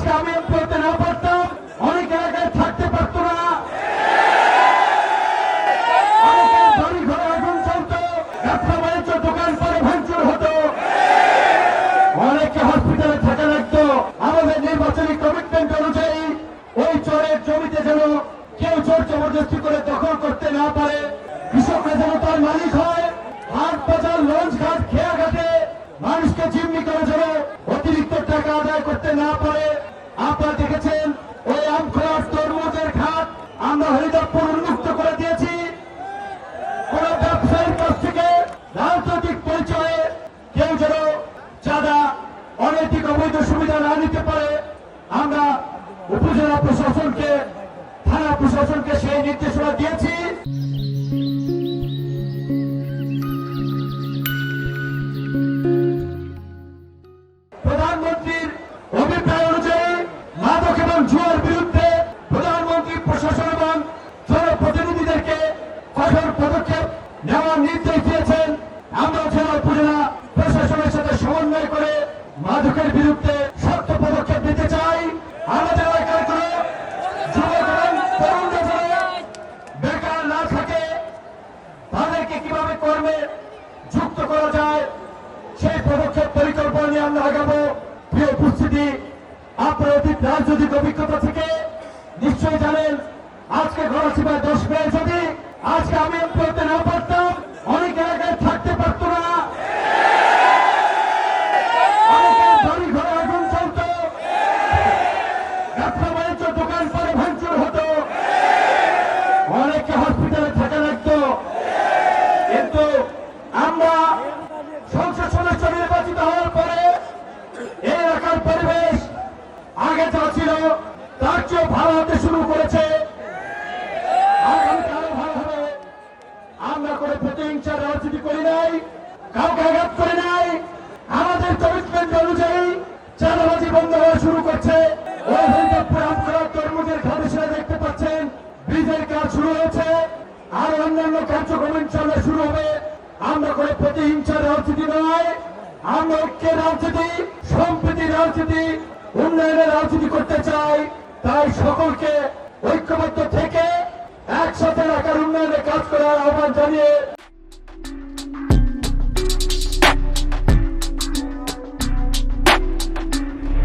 আজকে আমি পড়তে না পারতাম, অনেক এলাকায় থাকতে পারতো না, অনেকের বাড়ি ঘরে আগুন চলতো, ব্যবসা বাণিজ্য দোকান পরে ভাঙচুর হতো, অনেকে হসপিটালে থাকা লাগতো। আমাদের নির্বাচনী কমিটমেন্ট অনুযায়ী ওই চরের জমিতে যেন কেউ জোর জবরদস্তি করে দখল করতে না পারে, কৃষকরা যেন তার মালিক হয়, হাট বাজার লঞ্চ ঘাট খেয়া ঘাটে মানুষকে জিম্মি করে যেন অতিরিক্ত টাকা আদায় করতে না পারে। আপনারা দেখেছেন ওই আমখোলার তরমুজের ঘাট আমরা হরিদাপুর উন্মুক্ত করে দিয়েছি। কোন ব্যবসায়ীর কাছ থেকে রাজনৈতিক পরিচয়ে কেউ যেন চাঁদা অনৈতিক অবৈধ সুবিধা না নিতে পারে, আমরা উপজেলা প্রশাসনকে থানা প্রশাসনকে সেই নির্দেশনা দিয়েছি। প্রধানমন্ত্রীর অভিপ্রায় অনুযায়ী মাদক এবং জুয়ার বিরুদ্ধে প্রধানমন্ত্রী প্রশাসন এবং জনপ্রতিনিধিদেরকে কঠোর পদক্ষেপ নেওয়ার নির্দেশ দিয়েছেন। আমরা জেলা উপজেলা প্রশাসনের সাথে সমন্বয় করে মাদকের বিরুদ্ধে শক্ত পদক্ষেপ নিতে চাই। আমাদের এলাকার কোনো যুবক এবং তরুণরা যেন বেকার না থাকে, তাদেরকে কিভাবে কর্মে যুক্ত করা যায় সেই পদক্ষেপ পরিকল্পনা নিয়ে আমরা আগাবো। প্রিয় উপস্থিতি, আপনার অতীত রাজনৈতিক অভিজ্ঞতা থেকে নিশ্চয়ই জানেন আজকে গণসভায় 10 মে যদি আজকে আমি পড়তে না পারতাম, অনেক এলাকায় থাকতে পারতো না, অনেকের বাড়ি ঘরে আগুন চলতো, ব্যবসা বাণিজ্য দোকান পরে ভাঙচুর হতো, অনেকে হসপিটালে থাকা লাগতো। কিন্তু আমরা সংসদ সদস্য নির্বাচিত হওয়ার পরে এই এলাকার পরিবেশ আগে যা ছিল তার চেয়ে ভালো হতে শুরু করেছে। আগামীকাল ভালো হবে। আমরা কোনো প্রতিহিংসার রাজনীতি করি নাই, কাউকে আঘাত করি নাই। আমাদের কমিটমেন্ট অনুযায়ী চাঁদাবাজি বন্ধ হওয়া শুরু করছে। ওই হরিদাপুর আমখোলার তরমুজের ঘাটে সেটা দেখতে পাচ্ছেন ব্রিজের কাজ শুরু হয়েছে, আর অন্যান্য কার্যক্রম ইনশাআল্লাহ শুরু হবে। আমরা কোনো প্রতিহিংসার রাজনীতি নয়, আমরা ঐক্যের রাজনীতি, সম্প্রীতির রাজনীতি, উন্নয়নের রাজনীতি করতে চাই। তাই সকলকে ঐক্যবদ্ধ থেকে একসাথে এলাকার উন্নয়নে কাজ করার আহ্বান জানিয়ে